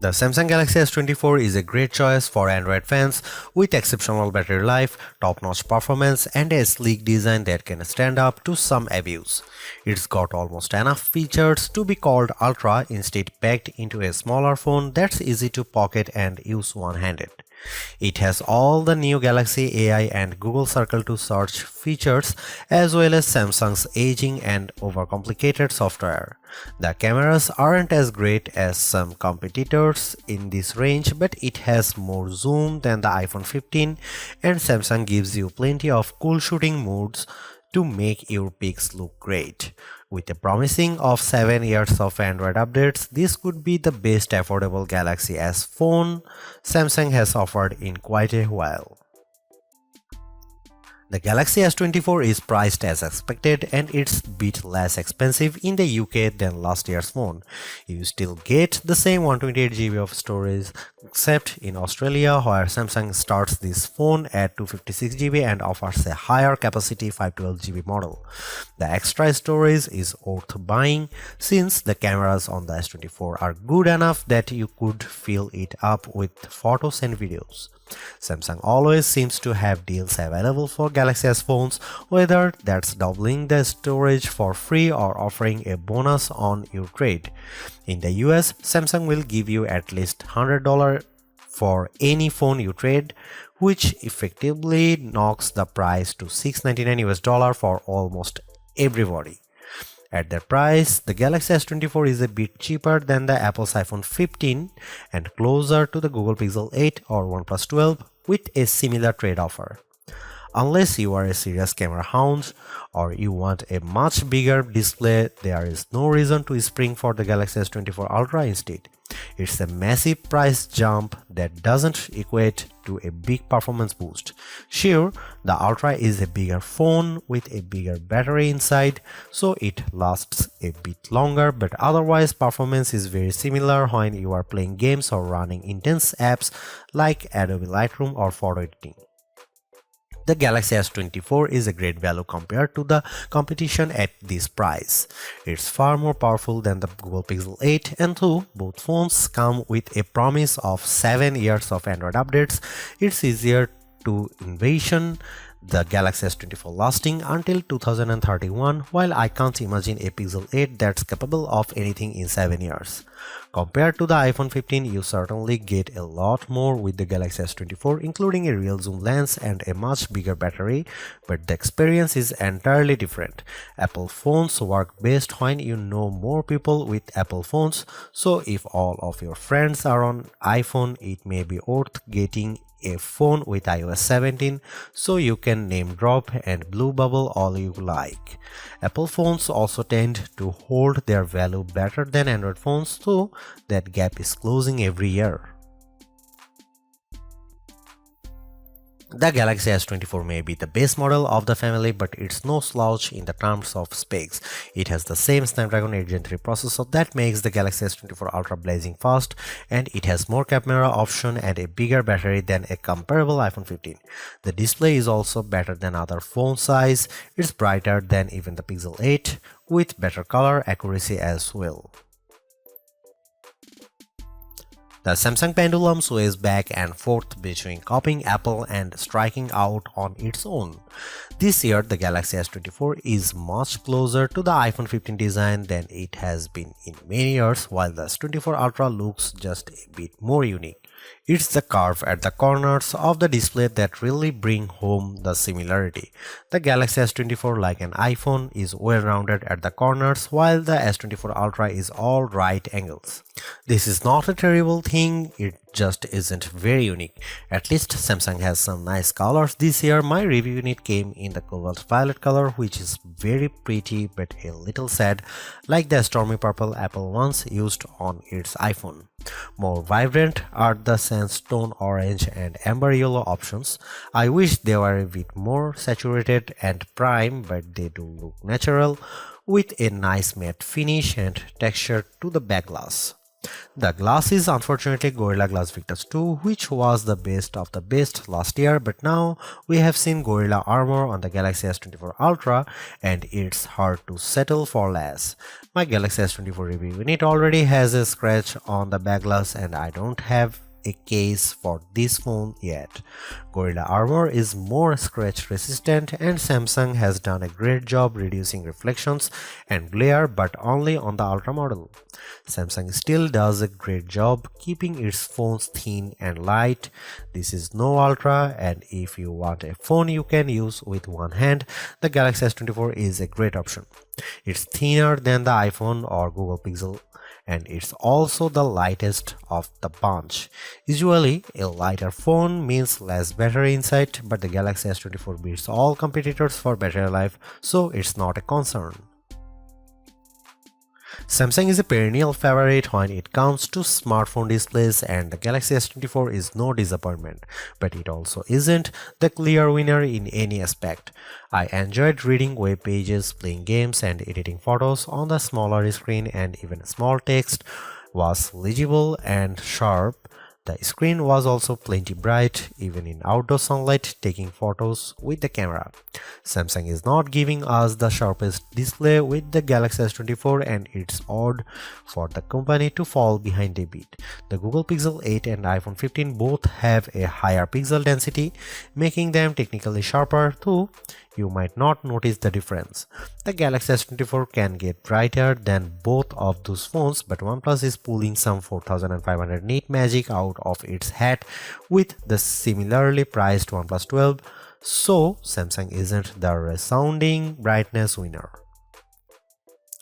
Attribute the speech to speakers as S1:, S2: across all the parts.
S1: The Samsung Galaxy S24 is a great choice for Android fans with exceptional battery life, top-notch performance, and a sleek design that can stand up to some abuse. It's got almost enough features to be called Ultra, instead packed into a smaller phone that's easy to pocket and use one-handed. It has all the new Galaxy AI and Google Circle to search features, as well as Samsung's aging and overcomplicated software. The cameras aren't as great as some competitors in this range, but it has more zoom than the iPhone 15, and Samsung gives you plenty of cool shooting modes to make your pics look great. With a promising of 7 years of Android updates, this could be the best affordable Galaxy S phone Samsung has offered in quite a while. The Galaxy S24 is priced as expected, and it's a bit less expensive in the UK than last year's phone. You still get the same 128GB of storage, except in Australia, where Samsung starts this phone at 256GB and offers a higher capacity 512GB model. The extra storage is worth buying since the cameras on the S24 are good enough that you could fill it up with photos and videos. Samsung always seems to have deals available for Galaxy S phones, whether that's doubling the storage for free or offering a bonus on your trade. In the US, Samsung will give you at least $100 for any phone you trade, which effectively knocks the price to $699 for almost everybody. At that price, the Galaxy S24 is a bit cheaper than the Apple's iPhone 15 and closer to the Google Pixel 8 or OnePlus 12 with a similar trade offer. Unless you are a serious camera hound or you want a much bigger display, there is no reason to spring for the Galaxy S24 Ultra instead. It's a massive price jump that doesn't equate to a big performance boost. Sure, the Ultra is a bigger phone with a bigger battery inside, so it lasts a bit longer, but otherwise performance is very similar when you are playing games or running intense apps like Adobe Lightroom or photo editing. The Galaxy S24 is a great value compared to the competition at this price. It's far more powerful than the Google Pixel 8, and though both phones come with a promise of 7 years of Android updates, it's easier to envision the Galaxy S24 lasting until 2031, while I can't imagine a Pixel 8 that's capable of anything in 7 years. Compared to the iPhone 15, you certainly get a lot more with the Galaxy S24, including a real zoom lens and a much bigger battery, but the experience is entirely different. Apple phones work best when you know more people with Apple phones, so if all of your friends are on iPhone, it may be worth getting a phone with iOS 17 so you can name drop and blue bubble all you like. Apple phones also tend to hold their value better than Android phones, so that gap is closing every year. The Galaxy S24 may be the best model of the family, but it's no slouch in the terms of specs. It has the same Snapdragon 8 Gen 3 processor that makes the Galaxy S24 Ultra blazing fast, and it has more camera option and a bigger battery than a comparable iPhone 15. The display is also better than other phone size. It's brighter than even the Pixel 8, with better color accuracy as well. The Samsung pendulum sways back and forth between copying Apple and striking out on its own. This year, the Galaxy S24 is much closer to the iPhone 15 design than it has been in many years, while the S24 Ultra looks just a bit more unique. It's the curve at the corners of the display that really bring home the similarity. The Galaxy S24, like an iPhone, is well-rounded at the corners, while the S24 Ultra is all right angles. This is not a terrible thing, it just isn't very unique. At least Samsung has some nice colors this year. My review unit came in the cobalt violet color, which is very pretty but a little sad, like the stormy purple Apple once used on its iPhone. More vibrant are the sandstone orange and amber yellow options. I wish they were a bit more saturated and prime, but they do look natural with a nice matte finish and texture to the back glass. The glass is unfortunately Gorilla Glass Victus 2, which was the best of the best last year, but now we have seen Gorilla Armor on the Galaxy S24 Ultra and it's hard to settle for less. My Galaxy S24 review unit already has a scratch on the back glass and I don't have a case for this phone yet. Gorilla Armor is more scratch resistant and Samsung has done a great job reducing reflections and glare, but only on the Ultra model. Samsung still does a great job keeping its phones thin and light. This is no Ultra, and if you want a phone you can use with one hand, the Galaxy S24 is a great option. It's thinner than the iPhone or Google Pixel, and it's also the lightest of the bunch. Usually, a lighter phone means less battery inside, but the Galaxy S24 beats all competitors for battery life, so it's not a concern. Samsung is a perennial favorite when it comes to smartphone displays, and the Galaxy S24 is no disappointment, but it also isn't the clear winner in any aspect. I enjoyed reading web pages, playing games, and editing photos on the smaller screen, and even small text was legible and sharp. The screen was also plenty bright, even in outdoor sunlight, taking photos with the camera. Samsung is not giving us the sharpest display with the Galaxy S24, and it's odd for the company to fall behind a bit. The Google Pixel 8 and iPhone 15 both have a higher pixel density, making them technically sharper, though you might not notice the difference. The Galaxy S24 can get brighter than both of those phones, but OnePlus is pulling some 4500 nit magic out of its hat with the similarly priced OnePlus 12, so Samsung isn't the resounding brightness winner.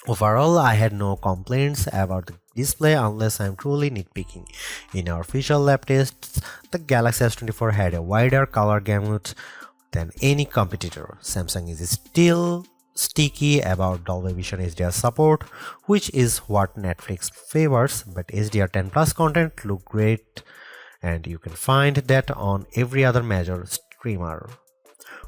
S1: Overall, I had no complaints about the display unless I'm truly nitpicking. In our official lab tests, the Galaxy S24 had a wider color gamut than any competitor. Samsung is still sticky about Dolby Vision HDR support, which is what Netflix favors, but HDR10 Plus content look great and you can find that on every other major streamer.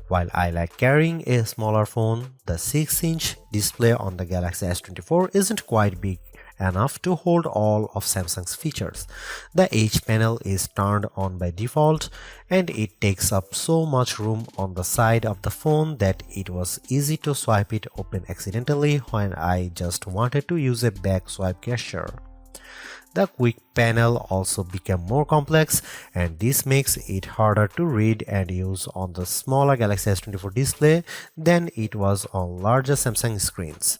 S1: While I like carrying a smaller phone, the 6-inch display on the Galaxy S24 isn't quite big enough to hold all of Samsung's features. The H panel is turned on by default and it takes up so much room on the side of the phone that it was easy to swipe it open accidentally when I just wanted to use a back swipe gesture. The quick panel also became more complex, and this makes it harder to read and use on the smaller Galaxy S24 display than it was on larger Samsung screens.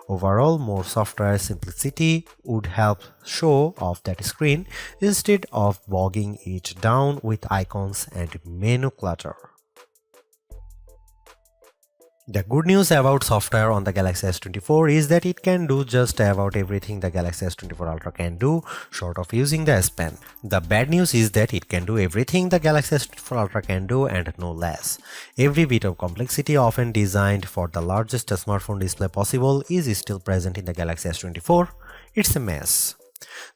S1: Overall, more software simplicity would help show off that screen instead of bogging it down with icons and menu clutter. The good news about software on the Galaxy S24 is that it can do just about everything the Galaxy S24 Ultra can do, short of using the S Pen. The bad news is that it can do everything the Galaxy S24 Ultra can do and no less. Every bit of complexity often designed for the largest smartphone display possible is still present in the Galaxy S24. It's a mess.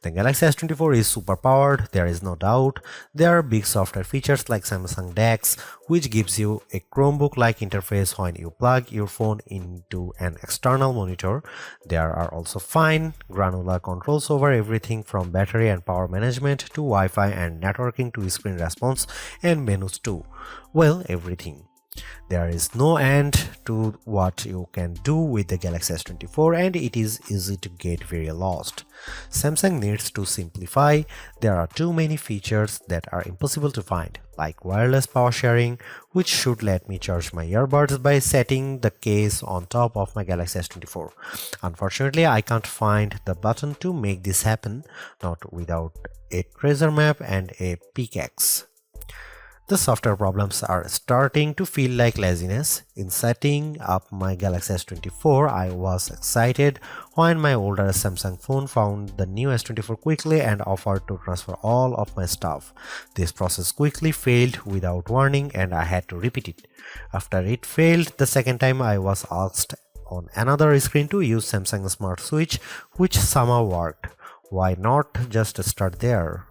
S1: The Galaxy S24 is super powered, there is no doubt. There are big software features like Samsung DeX, which gives you a Chromebook-like interface when you plug your phone into an external monitor. There are also fine, granular controls over everything from battery and power management to Wi-Fi and networking to screen response and menus too. Well, everything. There is no end to what you can do with the Galaxy S24 and it is easy to get very lost. Samsung needs to simplify. There are too many features that are impossible to find, like wireless power sharing, which should let me charge my earbuds by setting the case on top of my Galaxy S24. Unfortunately, I can't find the button to make this happen, not without a treasure map and a pickaxe. The software problems are starting to feel like laziness. In setting up my Galaxy S24, I was excited when my older Samsung phone found the new S24 quickly and offered to transfer all of my stuff. This process quickly failed without warning and I had to repeat it. After it failed the second time, I was asked on another screen to use Samsung Smart Switch, which somehow worked. Why not just start there?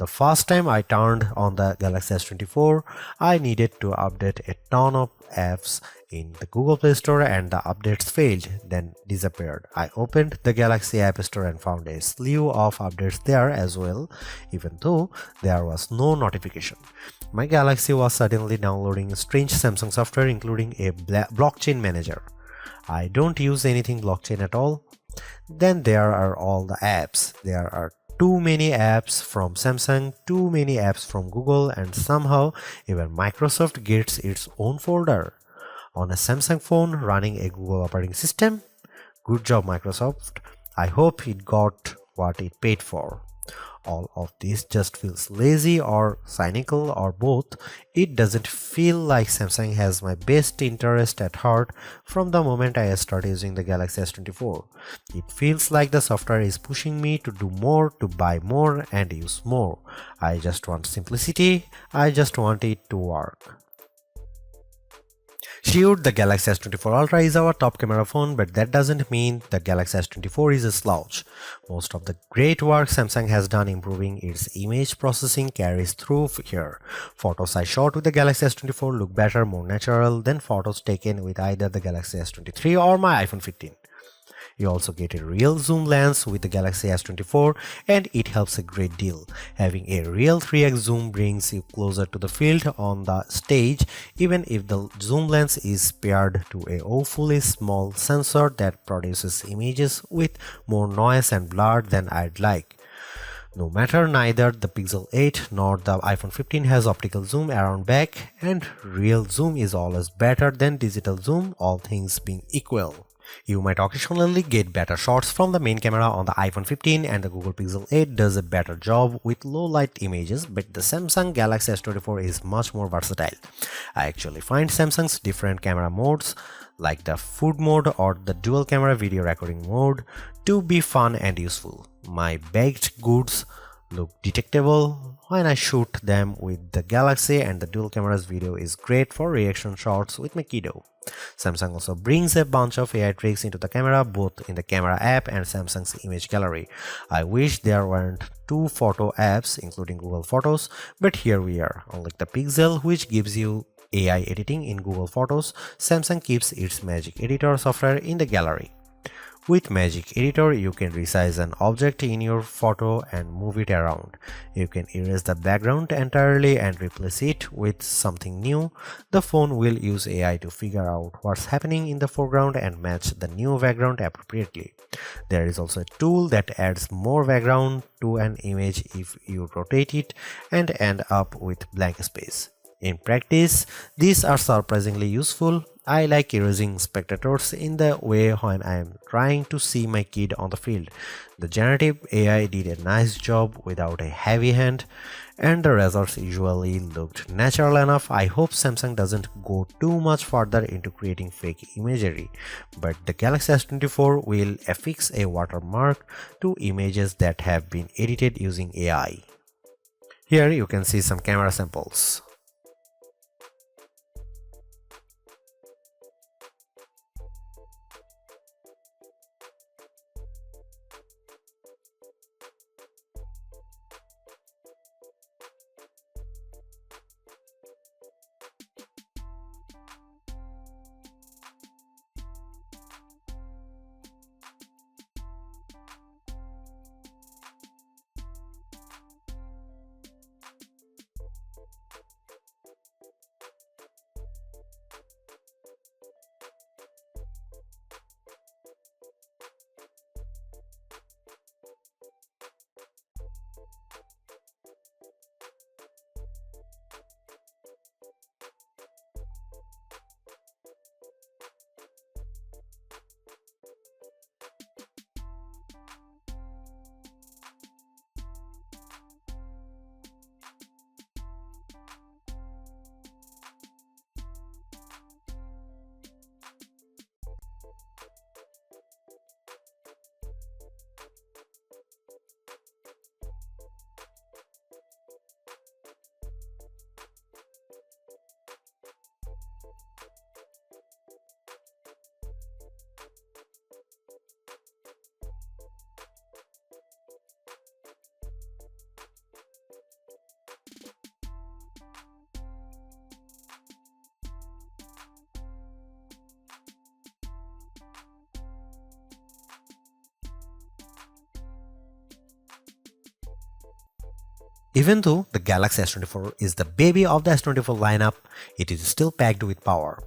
S1: The first time I turned on the Galaxy S24, I needed to update a ton of apps in the Google Play Store and the updates failed, then disappeared. I opened the Galaxy App Store and found a slew of updates there as well, even though there was no notification. My Galaxy was suddenly downloading strange Samsung software, including a blockchain manager. I don't use anything blockchain at all. Then there are all the apps. There are too many apps from Samsung, too many apps from Google, and somehow even Microsoft gets its own folder. On a Samsung phone running a Google operating system? Good job, Microsoft. I hope it got what it paid for. All of this just feels lazy or cynical or both. It doesn't feel like Samsung has my best interest at heart from the moment I start using the Galaxy S24. It feels like the software is pushing me to do more, to buy more and use more. I just want simplicity. I just want it to work. Sure, the Galaxy S24 Ultra is our top camera phone, but that doesn't mean the Galaxy S24 is a slouch. Most of the great work Samsung has done improving its image processing carries through here. Photos I shot with the Galaxy S24 look better, more natural than photos taken with either the Galaxy S23 or my iPhone 15. You also get a real zoom lens with the Galaxy S24 and it helps a great deal. Having a real 3x zoom brings you closer to the field on the stage even if the zoom lens is paired to a awfully small sensor that produces images with more noise and blur than I'd like. No matter, neither the Pixel 8 nor the iPhone 15 has optical zoom around back, and real zoom is always better than digital zoom, all things being equal. You might occasionally get better shots from the main camera on the iPhone 15 and the Google Pixel 8 does a better job with low light images, but the Samsung Galaxy S24 is much more versatile. I actually find Samsung's different camera modes like the food mode or the dual camera video recording mode to be fun and useful. My baked goods look detectable when I shoot them with the Galaxy and the dual camera's video is great for reaction shots with my kiddo. Samsung also brings a bunch of AI tricks into the camera both in the camera app and Samsung's image gallery. I wish there weren't two photo apps including Google Photos, but here we are. Unlike the Pixel which gives you AI editing in Google Photos, Samsung keeps its Magic Editor software in the gallery. With Magic Editor, you can resize an object in your photo and move it around. You can erase the background entirely and replace it with something new. The phone will use AI to figure out what's happening in the foreground and match the new background appropriately. There is also a tool that adds more background to an image if you rotate it and end up with blank space. In practice, these are surprisingly useful. I like erasing spectators in the way when I am trying to see my kid on the field. The generative AI did a nice job without a heavy hand, and the results usually looked natural enough. I hope Samsung doesn't go too much further into creating fake imagery, but the Galaxy S24 will affix a watermark to images that have been edited using AI. Here you can see some camera samples. Even though the Galaxy S24 is the baby of the S24 lineup, it is still packed with power.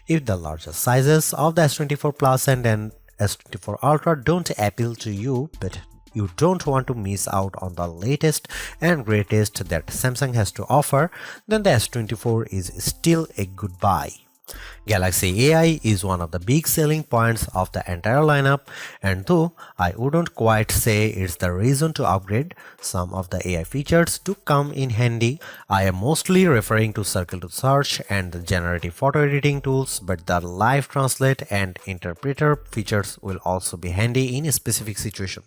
S1: If the larger sizes of the S24 Plus and S24 Ultra don't appeal to you, but you don't want to miss out on the latest and greatest that Samsung has to offer, then the S24 is still a good buy. Galaxy AI is one of the big selling points of the entire lineup, and though I wouldn't quite say it's the reason to upgrade, some of the AI features do come in handy. I am mostly referring to Circle to Search and the generative photo editing tools, but the live translate and interpreter features will also be handy in a specific situation.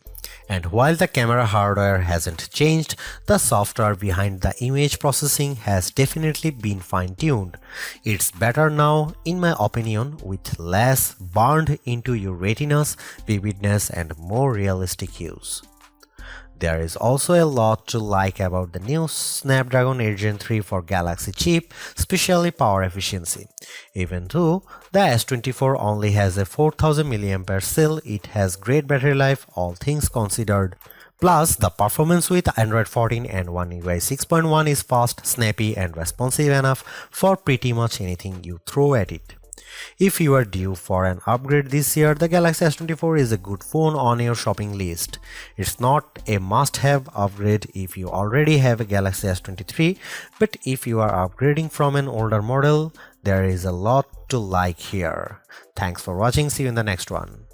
S1: And while the camera hardware hasn't changed, the software behind the image processing has definitely been fine-tuned. It's better now, in my opinion, with less burned into your retinas, vividness, and more realistic hues. There is also a lot to like about the new Snapdragon 8 Gen 3 for Galaxy chip, especially power efficiency. Even though the S24 only has a 4000 mAh cell, it has great battery life, all things considered. Plus, the performance with Android 14 and One UI 6.1 is fast, snappy, and responsive enough for pretty much anything you throw at it. If you are due for an upgrade this year, the Galaxy S24 is a good phone on your shopping list. It's not a must-have upgrade if you already have a Galaxy S23, but if you are upgrading from an older model, there is a lot to like here. Thanks for watching, see you in the next one.